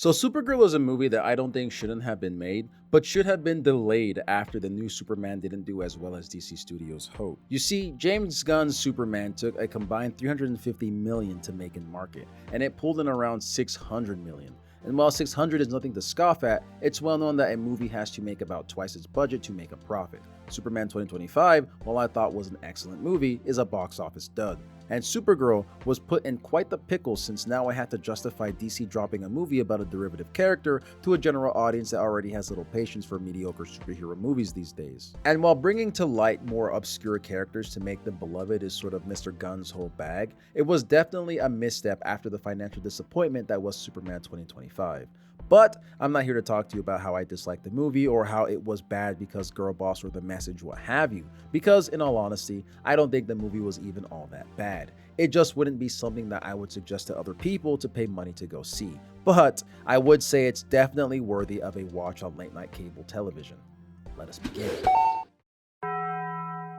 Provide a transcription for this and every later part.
So Supergirl is a movie that I don't think shouldn't have been made, but should have been delayed after the new Superman didn't do as well as DC Studios hoped. You see, James Gunn's Superman took a combined 350 million to make and market, and it pulled in around 600 million. And while 600 is nothing to scoff at, it's well known that a movie has to make about twice its budget to make a profit. Superman 2025, while I thought was an excellent movie, is a box office dud. And Supergirl was put in quite the pickle since now I had to justify DC dropping a movie about a derivative character to a general audience that already has little patience for mediocre superhero movies these days. And while bringing to light more obscure characters to make them beloved is sort of Mr. Gunn's whole bag, it was definitely a misstep after the financial disappointment that was Superman 2025. But I'm not here to talk to you about how I disliked the movie or how it was bad because girl boss or the message, what have you. Because in all honesty, I don't think the movie was even all that bad. It just wouldn't be something that I would suggest to other people to pay money to go see. But I would say it's definitely worthy of a watch on late night cable television. Let us begin.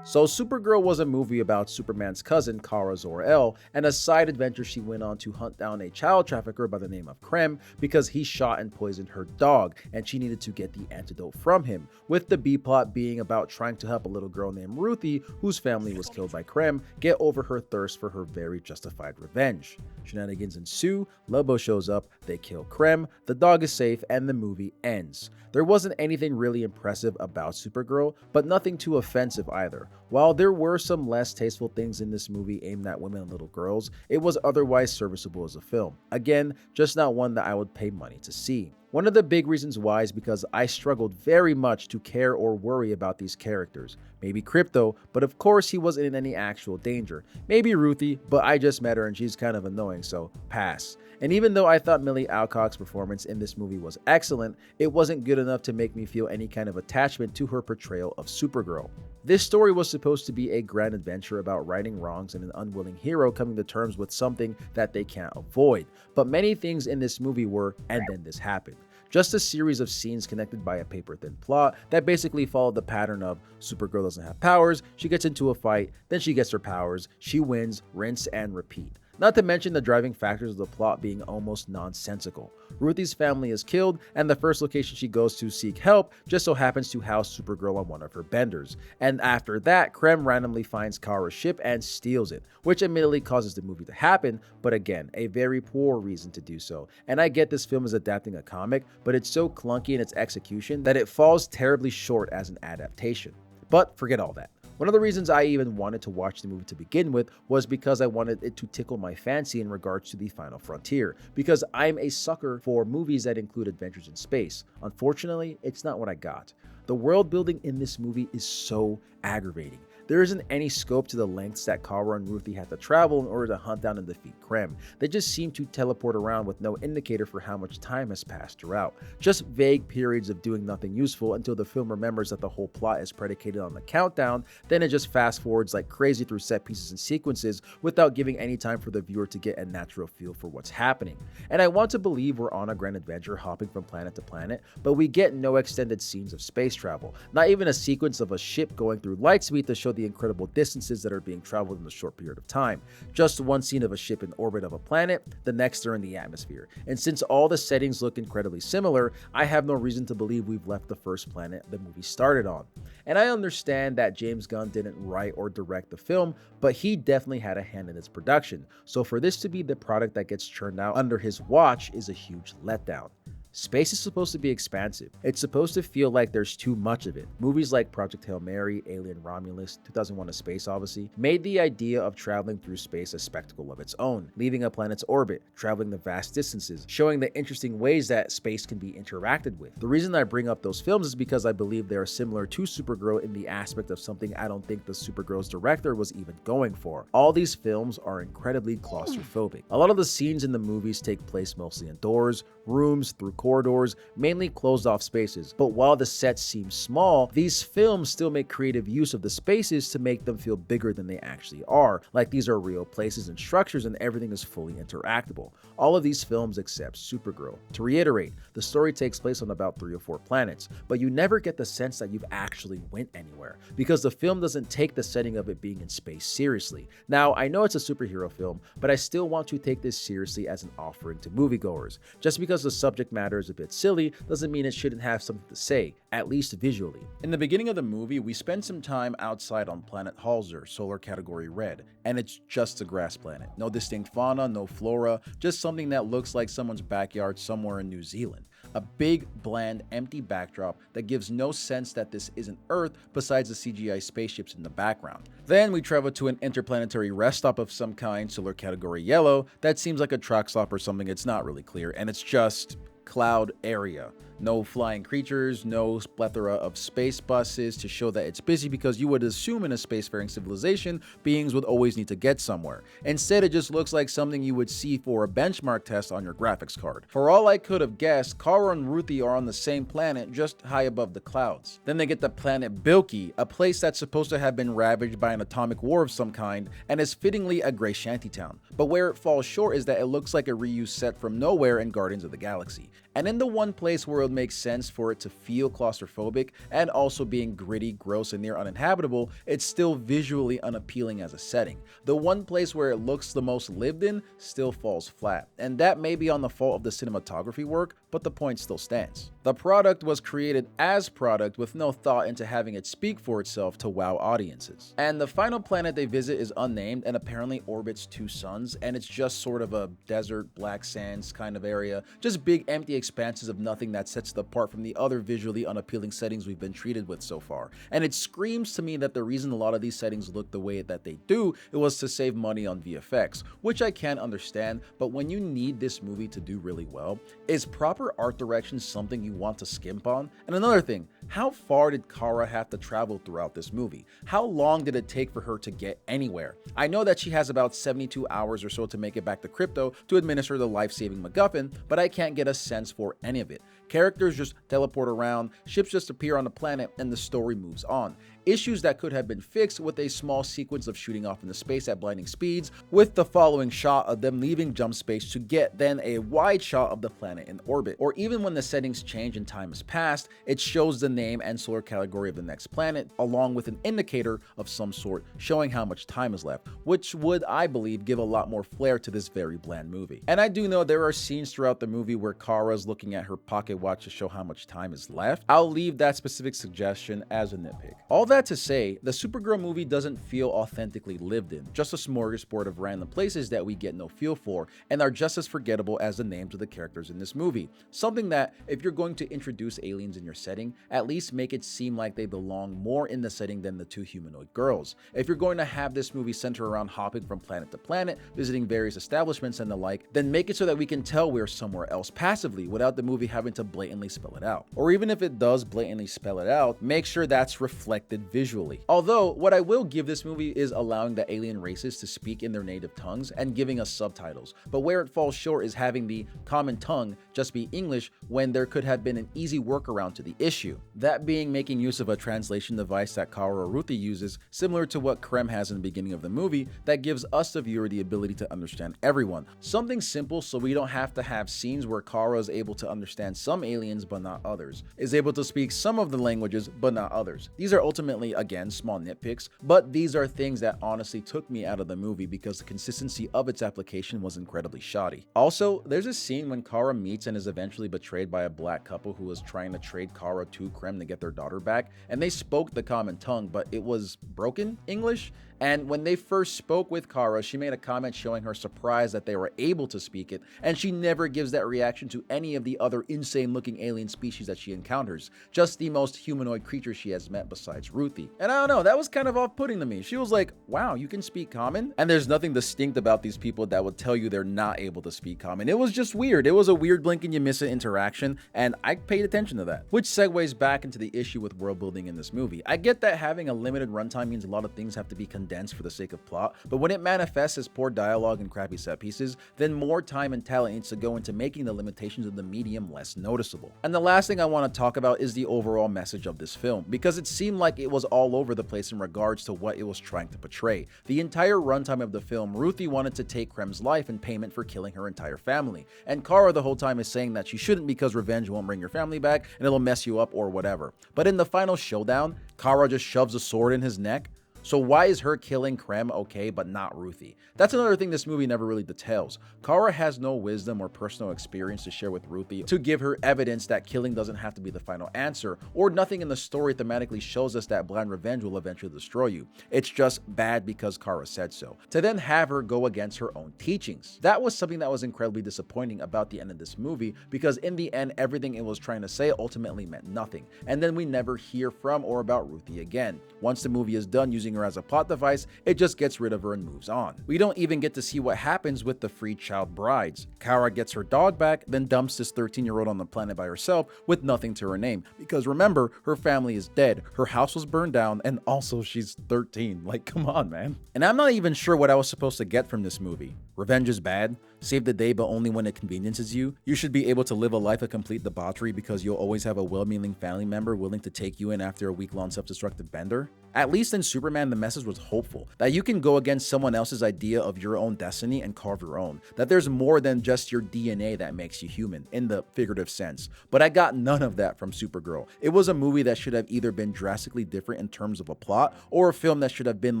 So Supergirl was a movie about Superman's cousin, Kara Zor-El, and a side adventure she went on to hunt down a child trafficker by the name of Krem because he shot and poisoned her dog, and she needed to get the antidote from him, with the B-plot being about trying to help a little girl named Ruthie, whose family was killed by Krem, get over her thirst for her very justified revenge. Shenanigans ensue, Lobo shows up, they kill Krem, the dog is safe, and the movie ends. There wasn't anything really impressive about Supergirl, but nothing too offensive either. While there were some less tasteful things in this movie aimed at women and little girls, it was otherwise serviceable as a film. Again, just not one that I would pay money to see. One of the big reasons why is because I struggled very much to care or worry about these characters. Maybe Crypto, but of course he wasn't in any actual danger. Maybe Ruthie, but I just met her and she's kind of annoying, so pass. And even though I thought Millie Alcock's performance in this movie was excellent, it wasn't good enough to make me feel any kind of attachment to her portrayal of Supergirl. This story was supposed to be a grand adventure about righting wrongs and an unwilling hero coming to terms with something that they can't avoid. But many things in this movie were, and then this happened. Just a series of scenes connected by a paper-thin plot that basically followed the pattern of Supergirl doesn't have powers, she gets into a fight, then she gets her powers, she wins, rinse and repeat. Not to mention the driving factors of the plot being almost nonsensical. Ruthie's family is killed, and the first location she goes to seek help just so happens to house Supergirl on one of her benders. And after that, Krem randomly finds Kara's ship and steals it, which admittedly causes the movie to happen, but again, a very poor reason to do so. And I get this film is adapting a comic, but it's so clunky in its execution that it falls terribly short as an adaptation. But forget all that. One of the reasons I even wanted to watch the movie to begin with was because I wanted it to tickle my fancy in regards to the final frontier, because I'm a sucker for movies that include adventures in space. Unfortunately, it's not what I got. The world building in this movie is so aggravating. There isn't any scope to the lengths that Kara and Ruthie had to travel in order to hunt down and defeat Krem. They just seem to teleport around with no indicator for how much time has passed throughout. Just vague periods of doing nothing useful until the film remembers that the whole plot is predicated on the countdown, then it just fast forwards like crazy through set pieces and sequences without giving any time for the viewer to get a natural feel for what's happening. And I want to believe we're on a grand adventure hopping from planet to planet, but we get no extended scenes of space travel, not even a sequence of a ship going through light speed to show the incredible distances that are being traveled in a short period of time. Just one scene of a ship in orbit of a planet, the next they're in the atmosphere. And since all the settings look incredibly similar, I have no reason to believe we've left the first planet the movie started on. And I understand that James Gunn didn't write or direct the film, but he definitely had a hand in its production. So for this to be the product that gets churned out under his watch is a huge letdown. Space is supposed to be expansive. It's supposed to feel like there's too much of it. Movies like Project Hail Mary, Alien Romulus, 2001: A Space Odyssey made the idea of traveling through space a spectacle of its own, leaving a planet's orbit, traveling the vast distances, showing the interesting ways that space can be interacted with. The reason I bring up those films is because I believe they are similar to Supergirl in the aspect of something I don't think the Supergirl's director was even going for. All these films are incredibly claustrophobic. A lot of the scenes in the movies take place mostly indoors, rooms, through corridors, mainly closed off spaces. But while the sets seem small, these films still make creative use of the spaces to make them feel bigger than they actually are, like these are real places and structures and everything is fully interactable. All of these films except Supergirl. To reiterate, the story takes place on about 3 or 4 planets, but you never get the sense that you've actually went anywhere, because the film doesn't take the setting of it being in space seriously. Now, I know it's a superhero film, but I still want to take this seriously as an offering to moviegoers. Just because the subject matter is a bit silly doesn't mean it shouldn't have something to say, at least visually. In the beginning of the movie, we spend some time outside on planet Halzer, solar category red, and it's just a grass planet. No distinct fauna, no flora, just something that looks like someone's backyard somewhere in New Zealand. A big, bland, empty backdrop that gives no sense that this isn't Earth besides the CGI spaceships in the background. Then we travel to an interplanetary rest stop of some kind, solar category yellow, that seems like a truck stop or something, it's not really clear, and it's just cloud area. No flying creatures, no plethora of space buses to show that it's busy, because you would assume in a spacefaring civilization, beings would always need to get somewhere. Instead, it just looks like something you would see for a benchmark test on your graphics card. For all I could have guessed, Kara and Ruthie are on the same planet, just high above the clouds. Then they get the planet Bilky, a place that's supposed to have been ravaged by an atomic war of some kind, and is fittingly a gray shantytown. But where it falls short is that it looks like a reused set from Nowhere in Guardians of the Galaxy. And in the one place where it makes sense for it to feel claustrophobic and also being gritty, gross, and near uninhabitable, it's still visually unappealing as a setting. The one place where it looks the most lived in still falls flat, and that may be on the fault of the cinematography work, but the point still stands. The product was created as product with no thought into having it speak for itself to wow audiences. And the final planet they visit is unnamed and apparently orbits 2 suns, and it's just sort of a desert, black sands kind of area, just big empty expanses of nothing that sets it apart from the other visually unappealing settings we've been treated with so far. And it screams to me that the reason a lot of these settings look the way that they do, it was to save money on VFX, which I can understand, but when you need this movie to do really well, is proper art direction something you want to skimp on? And another thing, how far did Kara have to travel throughout this movie? How long did it take for her to get anywhere? I know that she has about 72 hours or so to make it back to Crypto to administer the life-saving MacGuffin, but I can't get a sense for any of it. Characters just teleport around, ships just appear on the planet, and the story moves on. Issues that could have been fixed with a small sequence of shooting off into space at blinding speeds, with the following shot of them leaving jump space to get then a wide shot of the planet in orbit. Or even when the settings change and time has passed, it shows the name and solar category of the next planet, along with an indicator of some sort showing how much time is left, which would, I believe, give a lot more flair to this very bland movie. And I do know there are scenes throughout the movie where Kara's looking at her pocket watch to show how much time is left. I'll leave that specific suggestion as a nitpick. All that to say, the Supergirl movie doesn't feel authentically lived in, just a smorgasbord of random places that we get no feel for and are just as forgettable as the names of the characters in this movie. Something that, if you're going to introduce aliens in your setting, at least make it seem like they belong more in the setting than the 2 humanoid girls. If you're going to have this movie center around hopping from planet to planet, visiting various establishments and the like, then make it so that we can tell we're somewhere else passively without the movie having to blatantly spell it out. Or even if it does blatantly spell it out, make sure that's reflected visually. Although, what I will give this movie is allowing the alien races to speak in their native tongues and giving us subtitles, but where it falls short is having the common tongue just be English when there could have been an easy workaround to the issue. That being making use of a translation device that Kara or Ruthie uses, similar to what Krem has in the beginning of the movie, that gives us the viewer the ability to understand everyone. Something simple so we don't have to have scenes where Kara is able to understand some aliens but not others, is able to speak some of the languages but not others. These are ultimately, again, small nitpicks, but these are things that honestly took me out of the movie because the consistency of its application was incredibly shoddy. Also, there's a scene when Kara meets and is eventually betrayed by a black couple who was trying to trade Kara to Krem to get their daughter back, and they spoke the common tongue, but it was broken English. And when they first spoke with Kara, she made a comment showing her surprise that they were able to speak it, and she never gives that reaction to any of the other insane-looking alien species that she encounters, just the most humanoid creature she has met besides Ruthie. And I don't know, that was kind of off-putting to me. She was like, wow, you can speak common? And there's nothing distinct about these people that would tell you they're not able to speak common. It was just weird. It was a weird blink and you miss it interaction, and I paid attention to that. Which segues back into the issue with world building in this movie. I get that having a limited runtime means a lot of things have to be condensed dense for the sake of plot, but when it manifests as poor dialogue and crappy set pieces, then more time and talent needs to go into making the limitations of the medium less noticeable. And the last thing I want to talk about is the overall message of this film, because it seemed like it was all over the place in regards to what it was trying to portray. The entire runtime of the film, Ruthie wanted to take Krem's life in payment for killing her entire family, and Kara the whole time is saying that she shouldn't because revenge won't bring your family back and it'll mess you up or whatever. But in the final showdown, Kara just shoves a sword in his neck. So why is her killing Krem okay but not Ruthie? That's another thing this movie never really details. Kara has no wisdom or personal experience to share with Ruthie to give her evidence that killing doesn't have to be the final answer, or nothing in the story thematically shows us that blind revenge will eventually destroy you. It's just bad because Kara said so. To then have her go against her own teachings. That was something that was incredibly disappointing about the end of this movie, because in the end everything it was trying to say ultimately meant nothing, and then we never hear from or about Ruthie again. Once the movie is done using her as a plot device, it just gets rid of her and moves on. We don't even get to see what happens with the free child brides. Kara gets her dog back, then dumps this 13-year-old on the planet by herself with nothing to her name, because remember, her family is dead, her house was burned down, and also she's 13. Like, come on, man. And I'm not even sure what I was supposed to get from this movie. Revenge is bad? Save the day but only when it conveniences you? You should be able to live a life of complete debauchery because you'll always have a well-meaning family member willing to take you in after a week-long self-destructive bender? At least in Superman, the message was hopeful, that you can go against someone else's idea of your own destiny and carve your own, that there's more than just your DNA that makes you human, in the figurative sense. But I got none of that from Supergirl. It was a movie that should have either been drastically different in terms of a plot, or a film that should have been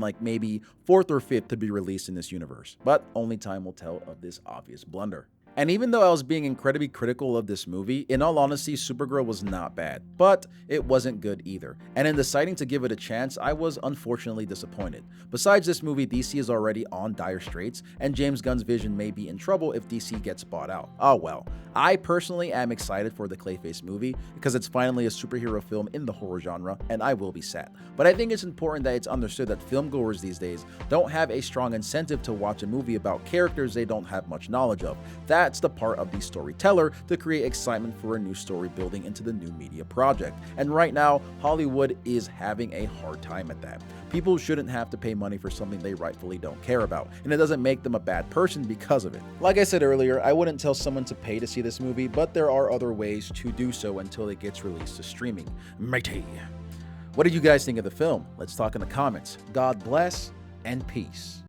like maybe 4th or 5th to be released in this universe. But only time will tell of this obvious blunder. And even though I was being incredibly critical of this movie, in all honesty, Supergirl was not bad, but it wasn't good either. And in deciding to give it a chance, I was unfortunately disappointed. Besides this movie, DC is already on dire straits, and James Gunn's vision may be in trouble if DC gets bought out. Oh well. I personally am excited for the Clayface movie because it's finally a superhero film in the horror genre, and I will be sad. But I think it's important that it's understood that filmgoers these days don't have a strong incentive to watch a movie about characters they don't have much knowledge of. That's the part of the storyteller to create excitement for a new story building into the new media project. And right now, Hollywood is having a hard time at that. People shouldn't have to pay money for something they rightfully don't care about, and it doesn't make them a bad person because of it. Like I said earlier, I wouldn't tell someone to pay to see this movie, but there are other ways to do so until it gets released to streaming. Matey. What did you guys think of the film? Let's talk in the comments. God bless and peace.